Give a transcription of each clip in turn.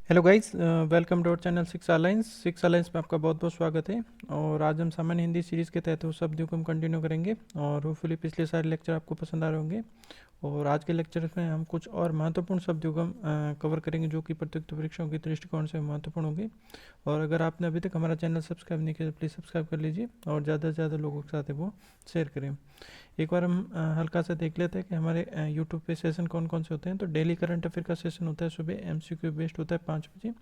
Hello guys, welcome to our channel Six Alliance में आपका बहुत बहुत स्वागत है। और आज हम सामान्य हिंदी सीरीज़ के तहत उस शब्दों को हम कंटिन्यू करेंगे और होपफुली पिछले सारे लेक्चर आपको पसंद आ रहे होंगे। और आज के लेक्चर में हम कुछ और महत्वपूर्ण शब्दों को हम कवर करेंगे जो कि प्रतियोगिता परीक्षाओं के दृष्टिकोण से महत्वपूर्ण होंगे। और अगर आपने अभी तक हमारा चैनल सब्सक्राइब नहीं किया तो प्लीज़ सब्सक्राइब कर लीजिए और ज़्यादा से ज़्यादा लोगों के साथ है वो शेयर करें। एक बार हम हल्का सा देख लेते हैं कि हमारे यूट्यूब पे सेशन कौन कौन से होते हैं। तो डेली करंट अफेयर का सेशन होता है सुबह, एमसीक्यू बेस्ड होता है 5 बजे।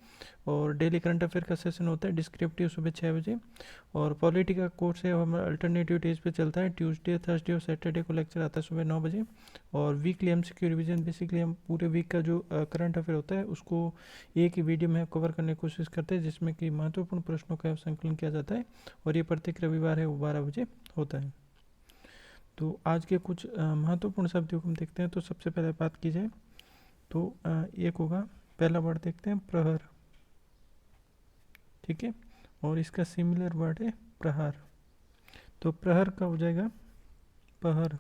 और डेली करंट अफेयर का सेशन होता है डिस्क्रिप्टिव सुबह 6 बजे। और पॉलिटी का कोर्स है वो हमारा अल्टरनेटिव डेज पे चलता है, ट्यूसडे थर्सडे और सैटरडे को लेक्चर आता है सुबह 9 बजे। और वीकली एमसीक्यू रिवीजन, बेसिकली हम पूरे वीक का जो करंट अफेयर होता है उसको एक ही वीडियो में कवर करने की कोशिश करते हैं, जिसमें कि महत्वपूर्ण प्रश्नों का संकलन किया जाता है। और ये प्रत्येक रविवार है वो 12 बजे होता है। तो आज के कुछ महत्वपूर्ण शब्दों को हम देखते हैं। तो सबसे पहले बात की जाए तो एक होगा, पहला वर्ड देखते हैं प्रहर। ठीक है, और इसका सिमिलर वर्ड है प्रहार। तो प्रहर का हो जाएगा पहर।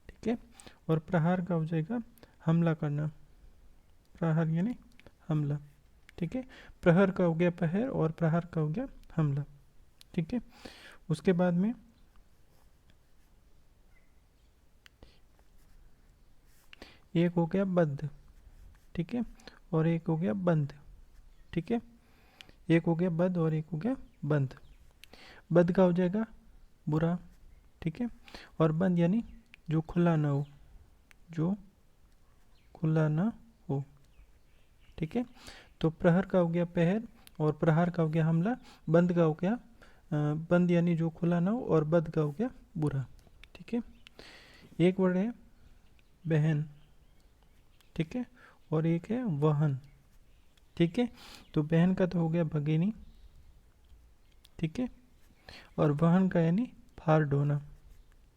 ठीक है, और प्रहार का हो जाएगा हमला करना। प्रहार यानी हमला। ठीक है, प्रहर का हो गया पहर और प्रहार का हो गया हमला। ठीक है, उसके बाद में एक हो गया बद्ध। ठीक है, और एक हो गया बंद। ठीक है, एक हो गया बद्ध और एक हो गया बंद। बद्ध का हो जाएगा बुरा। ठीक है, और बंद यानी जो खुला ना हो, जो खुला ना हो। ठीक है, तो प्रहर का हो गया पहर और प्रहार का हो गया हमला। बंद का हो गया बंद यानी जो खुला ना हो, और बद का हो गया बुरा। ठीक है, एक वर्ड है बहन। ठीक है, और एक है वहन। ठीक है, तो बहन का तो हो गया भगिनी। ठीक है, और वहन का यानी भार ढोना।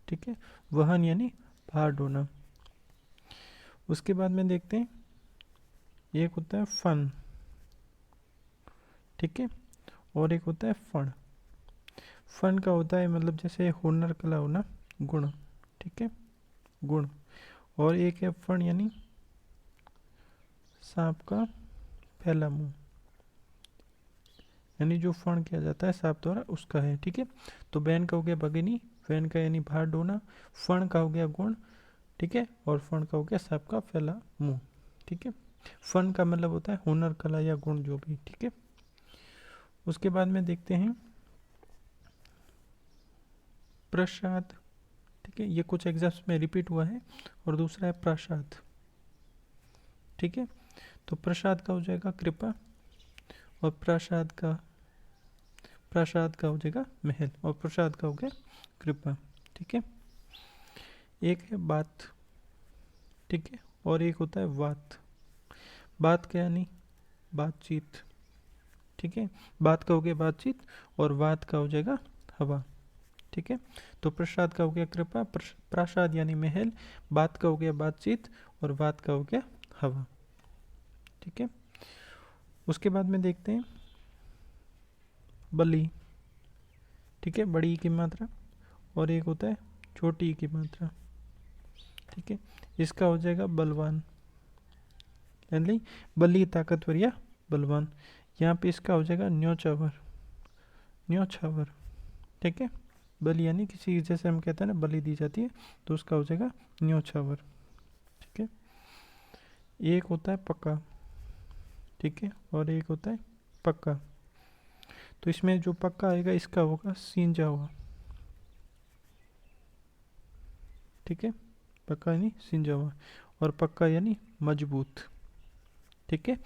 ठीक है, वहन यानी भार ढोना। उसके बाद में देखते हैं, एक होता है फन। ठीक है, और एक होता है फण। फन का होता है मतलब जैसे हुनर कला होना, गुण। ठीक है, गुण। और एक है फण यानी सांप का फैला मुंह, यानी जो फण किया जाता है सांप द्वारा उसका है। ठीक है, तो बैन का हो गया भगिनी, फैन का यानी भार ढोना, फण का हो गया गुण। ठीक है, और फण का हो गया सांप का फैला मुंह। ठीक है, फन का मतलब होता है हुनर कला या गुण जो भी। ठीक है, उसके बाद में देखते हैं प्रसाद। ठीक है, ये कुछ एग्जाम्स में रिपीट हुआ है। और दूसरा है प्रसाद। ठीक है, तो प्रसाद का हो जाएगा कृपा, और प्रसाद का हो जाएगा महल, और प्रसाद का हो गया कृपा। ठीक है, एक है बात। ठीक है, और एक होता है बात। बात क्या यानी बातचीत। ठीक है, बात का हो गया बातचीत, और बात का हो जाएगा हवा। ठीक है, तो प्रसाद का हो गया कृपा, प्रासाद यानी महल, बात का हो गया बातचीत, और बात का हो गया हवा। ठीक है, उसके बाद में देखते हैं बली। ठीक है, बड़ी की मात्रा, और एक होता है छोटी की मात्रा। ठीक है, इसका हो जाएगा बलवान, यानी बली ताकतवर या बलवान। यहाँ पे इसका हो जाएगा न्योछावर, न्योछावर। ठीक है, बलि यानी किसी जैसे हम कहते हैं ना बलि दी जाती है, तो उसका हो जाएगा न्योछावर। ठीक है, एक होता है पक्का। ठीक है, और एक होता है पक्का। तो इसमें जो पक्का आएगा इसका होगा सींजा हुआ। ठीक है, पक्का यानी सींजा हुआ, और पक्का यानी मजबूत। ठीक है,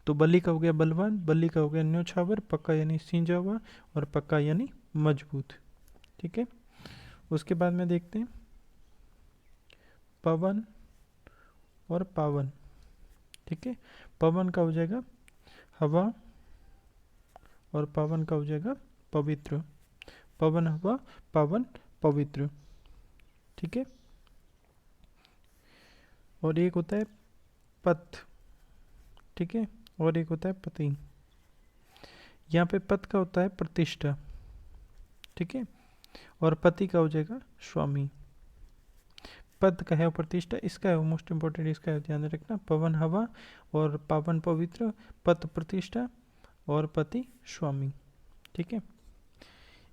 तो बली का हो गया बलवान, बली का हो गया न्योछावर, पक्का यानी सींजा हुआ, और पक्का यानी मजबूत। ठीक है, उसके बाद में देखते हैं पवन और पावन। ठीक है, पवन का हो जाएगा हवा, और पावन का हो जाएगा पवित्र। पवन हवा, पावन पवित्र। ठीक है, और एक होता है पथ। ठीक है, और एक होता है पति। यहाँ पे पथ का होता है प्रतिष्ठा। ठीक है, और पति का हो जाएगा स्वामी। पद का है वो प्रतिष्ठा, इसका है वो मोस्ट इंपॉर्टेंट, इसका है ध्यान रखना। पवन हवा और पावन पवित्र, पद प्रतिष्ठा और पति स्वामी। ठीक है।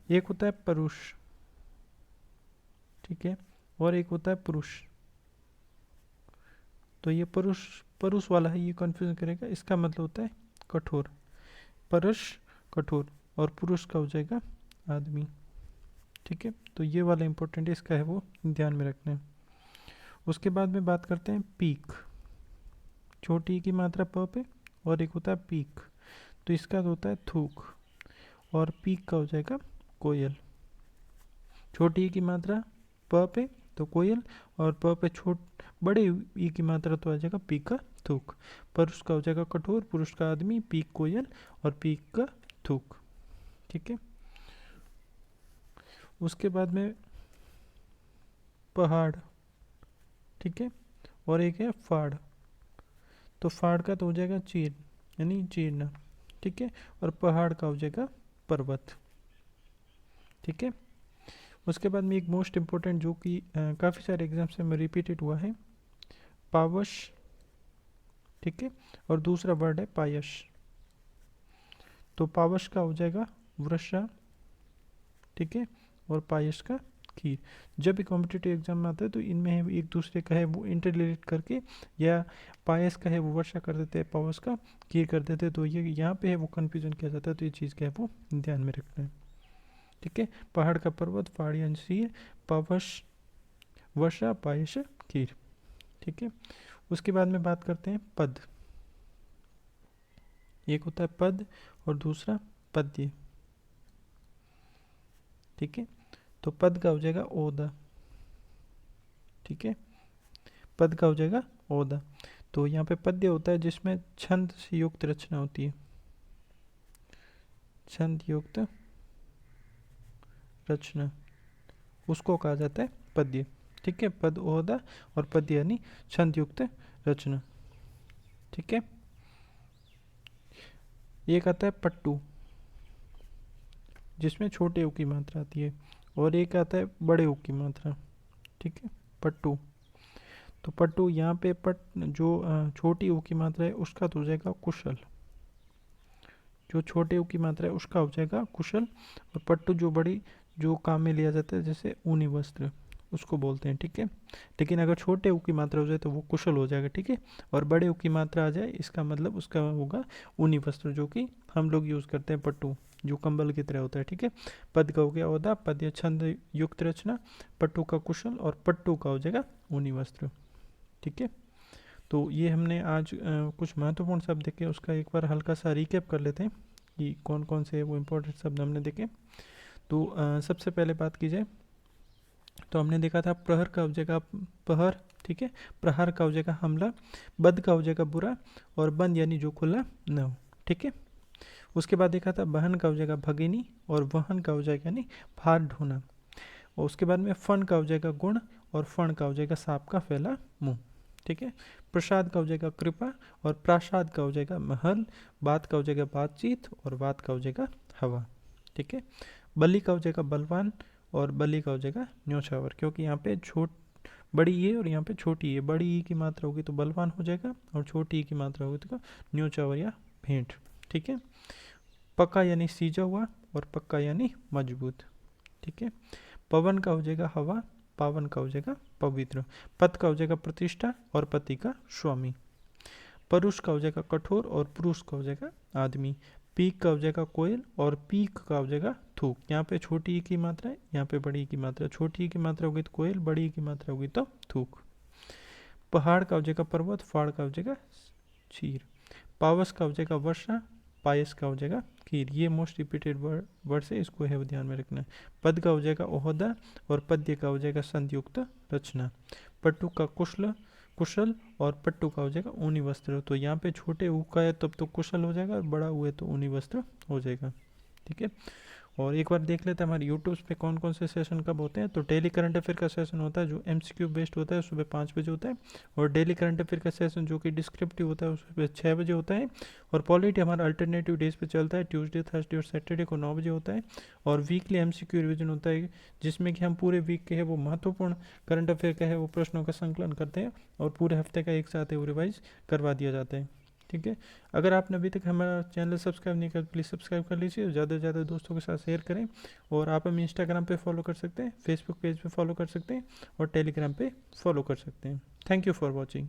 एक होता है परुष, ठीक है, और एक होता है पुरुष। तो ये परुष परुष वाला है, ये कंफ्यूजन करेगा। इसका मतलब होता है कठोर, परुष कठोर, और पुरुष का हो जाएगा आदमी। ठीक है, तो ये वाला इंपॉर्टेंट है, इसका है वो ध्यान में रखना है। उसके बाद में बात करते हैं पीक, छोटी की मात्रा प पे, और एक होता है पीक, तो इसका होता है थूक, और पीक का हो जाएगा कोयल। छोटी की मात्रा प पे तो कोयल, और प पे बड़े ई की मात्रा तो आ जाएगा पीक का थूक। पुरुष का हो जाएगा कठोर, पुरुष का आदमी, पीक कोयल और पीक का थूक। ठीक है। उसके बाद में पहाड़, ठीक है, और एक है फाड़। तो फाड़ का तो हो जाएगा चीर, यानी चीरना। ठीक है, और पहाड़ का हो जाएगा पर्वत। ठीक है। उसके बाद में एक मोस्ट इम्पोर्टेंट जो कि काफ़ी सारे एग्जाम्स में रिपीटेड हुआ है, पावश। ठीक है, और दूसरा वर्ड है पायश। तो पावश का हो जाएगा वृषा, ठीक है, और पायश का खीर। जब भी कॉम्पिटिटिव एग्जाम में आता है तो इनमें एक दूसरे का है वो इंटर रिलेट करके, या पायस का है वो वर्षा कर देते हैं, पावस का खीर कर देते हैं, तो ये यहाँ पे है वो कन्फ्यूजन किया जाता है। तो ये चीज़ क्या है वो ध्यान में रखना है। ठीक है, पहाड़ का पर्वत, फाड़ी अंशीर, पावश वर्षा, पायस खीर। ठीक है। उसके बाद में बात करते हैं पद। एक होता है पद और दूसरा पद्य। ठीक है, तो पद का हो जाएगा ओदा। ठीक है, पद का हो जाएगा ओदा। तो यहाँ पे पद्य होता है जिसमें छंद से युक्त रचना होती है, छंद युक्त रचना, उसको कहा जाता है पद्य। ठीक है, पद ओदा और पद्य यानी छंद युक्त रचना। ठीक है। एक आता है पट्टू, जिसमें छोटे ऊ की मात्रा आती है, और एक आता है बड़े ऊ की मात्रा। ठीक है, पट्टू। तो पट्टू यहाँ पे जो छोटी ऊ की मात्रा है उसका तो हो जाएगा कुशल, जो छोटे ऊ की मात्रा है उसका हो जाएगा कुशल, और पट्टू जो काम में लिया जाता है जैसे ऊनी वस्त्र, उसको बोलते हैं। ठीक है, लेकिन अगर छोटे ऊ की मात्रा हो जाए तो वो कुशल हो जाएगा। ठीक है, और बड़े ऊ की मात्रा आ जाए इसका मतलब उसका होगा ऊनी वस्त्र, जो कि हम लोग यूज़ करते हैं, पट्टू जो कंबल की तरह होता है। ठीक है, पद का हो गया ओदा, पद्य छंद युक्त रचना, पट्टू का कुशल, और पट्टू का हो जाएगा ऊनी वस्त्र। ठीक है, तो ये हमने आज कुछ महत्वपूर्ण शब्द देखे, उसका एक बार हल्का सा रिकैप कर लेते हैं कि कौन कौन से वो इम्पोर्टेंट शब्द हमने देखे। तो सबसे पहले बात की जाए तो हमने देखा था प्रहर का हो जाएगा पहर। ठीक है, प्रहार का हो जाएगा हमला, बद का हो जाएगा बुरा, और बंद यानी जो खुला न हो। ठीक है। उसके बाद देखा था बहन का हो जाएगा भगिनी, और वहन का हो जाएगा यानी भार ढोना। और उसके बाद में फन का हो जाएगा गुण, और फण का हो जाएगा सांप का फैला मुंह। ठीक है, प्रसाद का हो जाएगा कृपा, और प्रासाद का हो जाएगा महल, बात का हो जाएगा बातचीत, और बात का हो जाएगा हवा। ठीक है, बलि का हो जाएगा बलवान, और बलि का हो जाएगा न्योछावर, क्योंकि यहाँ पे बड़ी ई और यहाँ पे छोटी ई, बड़ी ई की मात्रा होगी तो बलवान हो जाएगा, और छोटी ई की मात्रा होगी तो न्योछावर या भेंट। ठीक है, पक्का यानी सीजा हुआ, और पक्का यानी मजबूत। ठीक है, पवन का हो जाएगा हवा, पावन का हो जाएगा पवित्र, पद का हो जाएगा प्रतिष्ठा, और पति का स्वामी, परुष का हो जाएगा कठोर, और पुरुष का हो जाएगा आदमी, पीक का हो जाएगा कोयल, और पीक का हो जाएगा थूक। यहाँ पे छोटी ई की मात्रा है, यहाँ पे बड़ी ई की मात्रा, छोटी ई की मात्रा होगी तो कोयल, बड़ी ई की मात्रा होगी तो थूक। पहाड़ का हो जाएगा पर्वत, फाड़ का हो जाएगा चीर, पावस का हो जाएगा वर्षा, पायस का हो जाएगा खीर। ये मोस्ट रिपीटेड वर्ड है, इसको है वो ध्यान में रखना है। पद का हो जाएगा ओहदा, और पद्य का हो जाएगा संयुक्त रचना, पट्टू का कुशल, और पट्टू का हो जाएगा ऊनी वस्त्र। तो यहाँ पे छोटे ऊ का है तब तो कुशल हो जाएगा, और बड़ा हुए तो ऊनी वस्त्र हो जाएगा। ठीक है, और एक बार देख लेते हैं हमारे यूट्यूब पे कौन कौन से सेशन कब होते हैं। तो डेली करंट अफेयर का सेशन होता है जो MCQ बेस्ड होता है, सुबह 5 बजे होता है। और डेली करंट अफेयर का सेशन जो कि डिस्क्रिप्टिव होता है, सुबह 6 बजे होता है। और पॉलिटी हमारा अल्टरनेटिव डेज पे चलता है, ट्यूसडे, थर्सडे और सैटरडे को 9 बजे होता है। और वीकली MCQ रिवीजन होता है, जिसमें कि हम पूरे वीक के है वो महत्वपूर्ण करंट अफेयर का है वो प्रश्नों का संकलन करते हैं और पूरे हफ्ते का एक साथ है वो रिवाइज करवा दिया जाता है। ठीक है, अगर आपने अभी तक हमारा चैनल सब्सक्राइब नहीं किया तो प्लीज़ सब्सक्राइब कर लीजिए और ज़्यादा से ज़्यादा दोस्तों के साथ शेयर करें। और आप हमें इंस्टाग्राम पे फॉलो कर सकते हैं, फेसबुक पेज पे फॉलो कर सकते हैं और टेलीग्राम पे फॉलो कर सकते हैं। Thank you for watching.